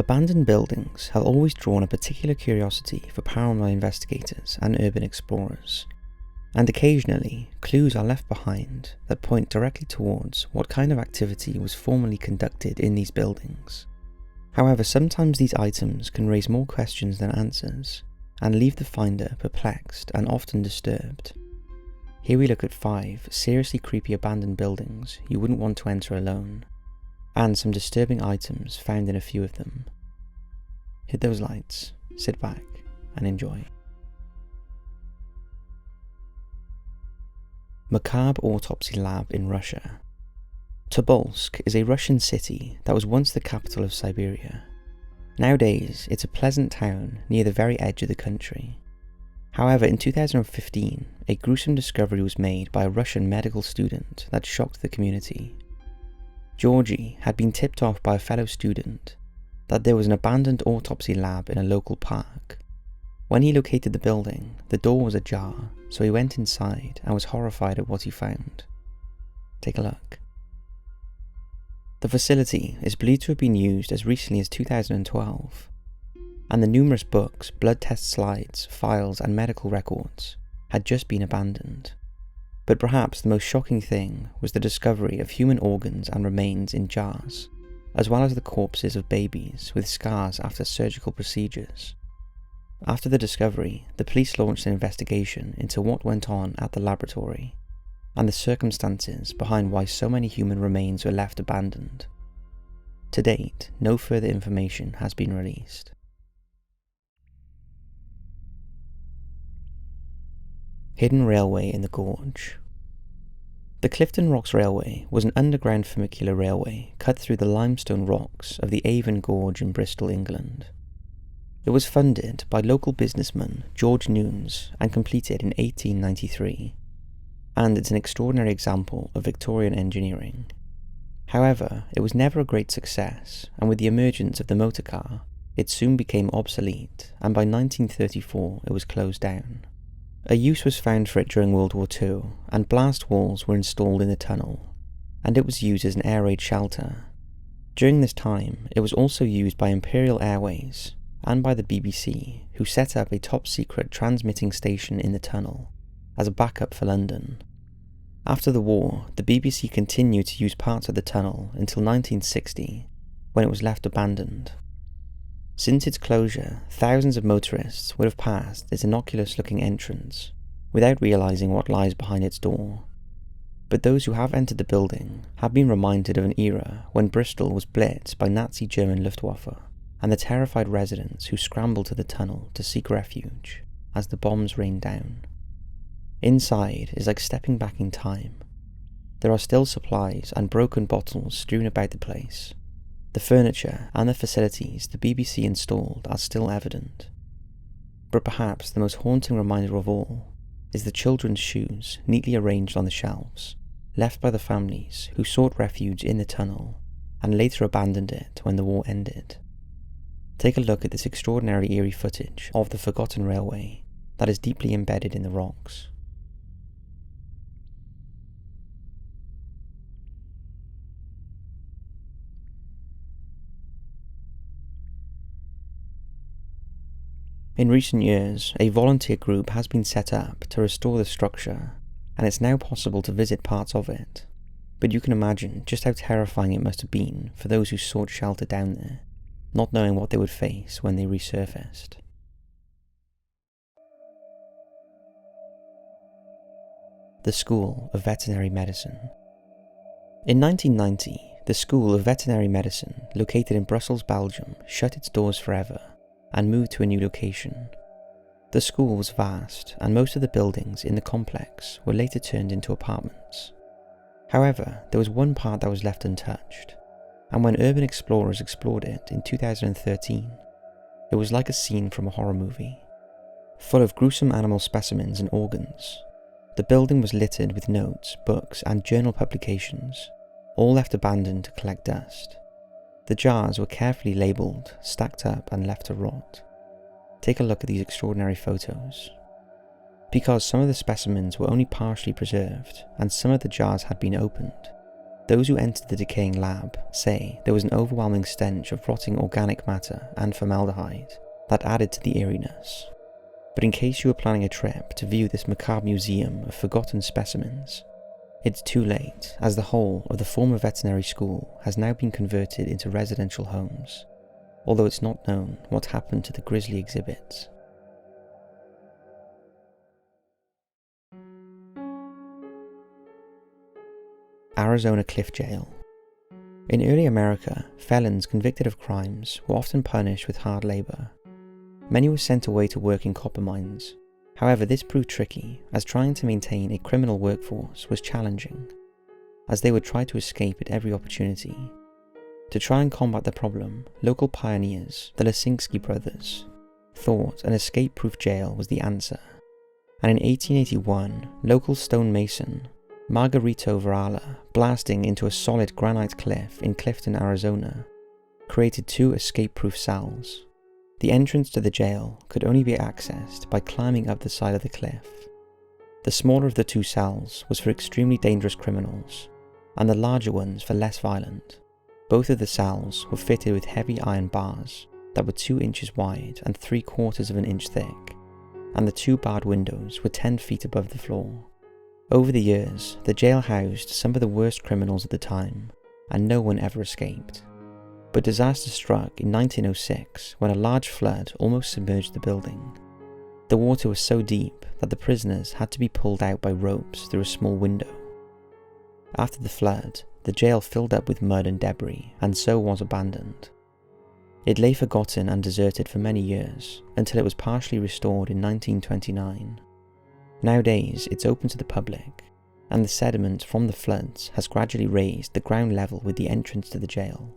Abandoned buildings have always drawn a particular curiosity for paranormal investigators and urban explorers, and occasionally clues are left behind that point directly towards what kind of activity was formerly conducted in these buildings. However, sometimes these items can raise more questions than answers, and leave the finder perplexed and often disturbed. Here we look at 5 seriously creepy abandoned buildings you wouldn't want to enter alone, and some disturbing items found in a few of them. Hit those lights, sit back, and enjoy. Macabre autopsy lab in Russia. Tobolsk is a Russian city that was once the capital of Siberia. Nowadays, it's a pleasant town near the very edge of the country. However, in 2015, a gruesome discovery was made by a Russian medical student that shocked the community. Gorge had been tipped off by a fellow student that there was an abandoned autopsy lab in a local park. When he located the building, the door was ajar, so he went inside and was horrified at what he found. Take a look. The facility is believed to have been used as recently as 2012, and the numerous books, blood test slides, files and medical records had just been abandoned. But perhaps the most shocking thing was the discovery of human organs and remains in jars, as well as the corpses of babies with scars after surgical procedures. After the discovery, the police launched an investigation into what went on at the laboratory, and the circumstances behind why so many human remains were left abandoned. To date, no further information has been released. Hidden railway in the Gorge. The Clifton Rocks Railway was an underground funicular railway cut through the limestone rocks of the Avon Gorge in Bristol, England. It was funded by local businessman George Nunes and completed in 1893, and it's an extraordinary example of Victorian engineering. However, it was never a great success, and with the emergence of the motor car, it soon became obsolete, and by 1934 it was closed down. A use was found for it during World War II, and blast walls were installed in the tunnel, and it was used as an air raid shelter. During this time, it was also used by Imperial Airways and by the BBC, who set up a top-secret transmitting station in the tunnel as a backup for London. After the war, the BBC continued to use parts of the tunnel until 1960, when it was left abandoned. Since its closure, thousands of motorists would have passed its innocuous-looking entrance without realising what lies behind its door. But those who have entered the building have been reminded of an era when Bristol was blitzed by Nazi German Luftwaffe, and the terrified residents who scrambled to the tunnel to seek refuge as the bombs rained down. Inside is like stepping back in time. There are still supplies and broken bottles strewn about the place. The furniture and the facilities the BBC installed are still evident. But perhaps the most haunting reminder of all is the children's shoes neatly arranged on the shelves, left by the families who sought refuge in the tunnel and later abandoned it when the war ended. Take a look at this extraordinary eerie footage of the forgotten railway that is deeply embedded in the rocks. In recent years, a volunteer group has been set up to restore the structure, and it's now possible to visit parts of it. But you can imagine just how terrifying it must have been for those who sought shelter down there, not knowing what they would face when they resurfaced. The School of Veterinary Medicine. In 1990, the School of Veterinary Medicine, located in Brussels, Belgium, shut its doors forever and moved to a new location. The school was vast, and most of the buildings in the complex were later turned into apartments. However, there was one part that was left untouched, and when urban explorers explored it in 2013, it was like a scene from a horror movie. Full of gruesome animal specimens and organs, the building was littered with notes, books, and journal publications, all left abandoned to collect dust. The jars were carefully labelled, stacked up, and left to rot. Take a look at these extraordinary photos. Because some of the specimens were only partially preserved, and some of the jars had been opened, Those who entered the decaying lab say there was an overwhelming stench of rotting organic matter and formaldehyde that added to the eeriness. But in case you were planning a trip to view this macabre museum of forgotten specimens, it's too late, as the whole of the former veterinary school has now been converted into residential homes, although it's not known what happened to the grisly exhibits. Arizona Cliff Jail. In early America, felons convicted of crimes were often punished with hard labor. Many were sent away to work in copper mines. However, this proved tricky, as trying to maintain a criminal workforce was challenging, as they would try to escape at every opportunity. To try and combat the problem, local pioneers, the Lesinski brothers, thought an escape-proof jail was the answer, and in 1881, local stonemason Margarito Varala, blasting into a solid granite cliff in Clifton, Arizona, created 2 escape-proof cells. The entrance to the jail could only be accessed by climbing up the side of the cliff. The smaller of the 2 cells was for extremely dangerous criminals, and the larger ones for less violent. Both of the cells were fitted with heavy iron bars that were 2 inches wide and 3/4 of an inch thick, and the 2 barred windows were 10 feet above the floor. Over the years, the jail housed some of the worst criminals at the time, and no one ever escaped. But disaster struck in 1906 when a large flood almost submerged the building. The water was so deep that the prisoners had to be pulled out by ropes through a small window. After the flood, the jail filled up with mud and debris, and so was abandoned. It lay forgotten and deserted for many years, until it was partially restored in 1929. Nowadays, it's open to the public, and the sediment from the floods has gradually raised the ground level with the entrance to the jail.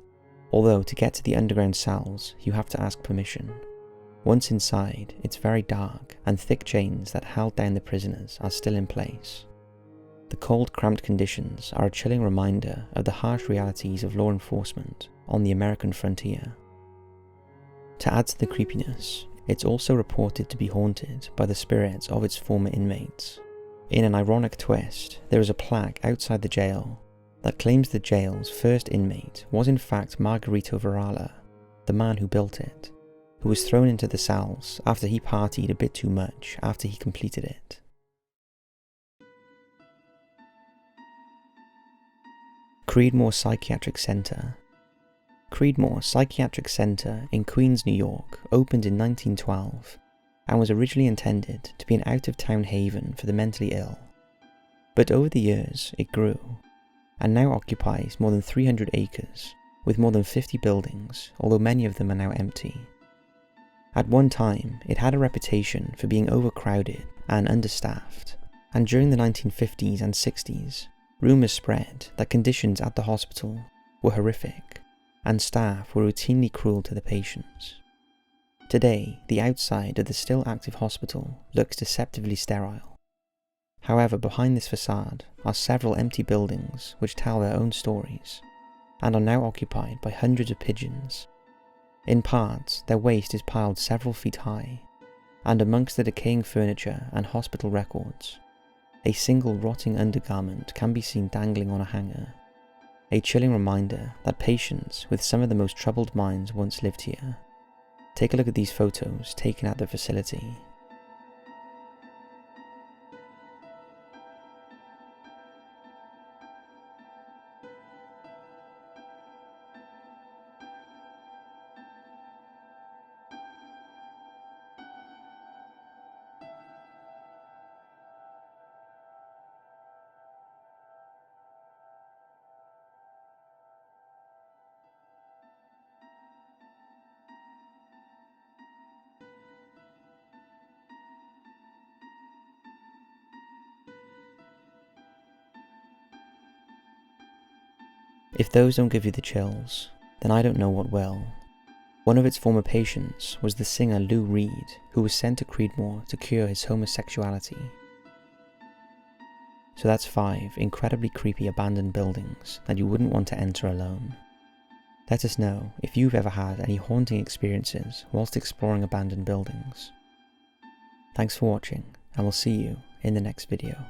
Although to get to the underground cells, you have to ask permission. Once inside, it's very dark, and thick chains that held down the prisoners are still in place. The cold, cramped conditions are a chilling reminder of the harsh realities of law enforcement on the American frontier. To add to the creepiness, it's also reported to be haunted by the spirits of its former inmates. In an ironic twist, there is a plaque outside the jail that claims the jail's first inmate was in fact Margarito Varala, the man who built it, who was thrown into the cells after he partied a bit too much after he completed it. Creedmoor Psychiatric Center. Creedmoor Psychiatric Center in Queens, New York opened in 1912 and was originally intended to be an out-of-town haven for the mentally ill. But over the years it grew, and now occupies more than 300 acres with more than 50 buildings, although many of them are now empty. At one time, it had a reputation for being overcrowded and understaffed, and during the 1950s and 60s, rumours spread that conditions at the hospital were horrific, and staff were routinely cruel to the patients. Today, the outside of the still active hospital looks deceptively sterile. However, behind this facade are several empty buildings which tell their own stories, and are now occupied by hundreds of pigeons. In parts, their waste is piled several feet high, and amongst the decaying furniture and hospital records, a single rotting undergarment can be seen dangling on a hanger, a chilling reminder that patients with some of the most troubled minds once lived here. Take a look at these photos taken at the facility. If those don't give you the chills, then I don't know what will. One of its former patients was the singer Lou Reed, who was sent to Creedmoor to cure his homosexuality. So that's 5 incredibly creepy abandoned buildings that you wouldn't want to enter alone. Let us know if you've ever had any haunting experiences whilst exploring abandoned buildings. Thanks for watching, and we'll see you in the next video.